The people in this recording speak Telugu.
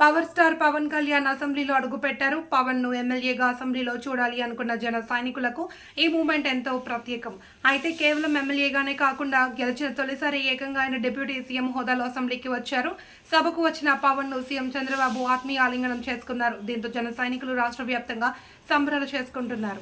పవర్ స్టార్ పవన్ కళ్యాణ్ అసెంబ్లీలో అడుగుపెట్టారు. పవన్ ను ఎమ్మెల్యేగా అసెంబ్లీలో చూడాలి అనుకున్న జన సైనికులకు ఈ మూమెంట్ ఎంతో ప్రత్యేకం. అయితే కేవలం ఎమ్మెల్యేగానే కాకుండా గెలిచిన తొలిసారి ఏకంగా ఆయన డిప్యూటీ సీఎం హోదాలో అసెంబ్లీకి వచ్చారు. సభకు వచ్చిన పవన్ ను సీఎం చంద్రబాబు ఆత్మీయ ఆలింగనం చేసుకున్నారు. దీంతో జన సైనికులు రాష్ట్ర వ్యాప్తంగా సంబరాలు చేసుకుంటున్నారు.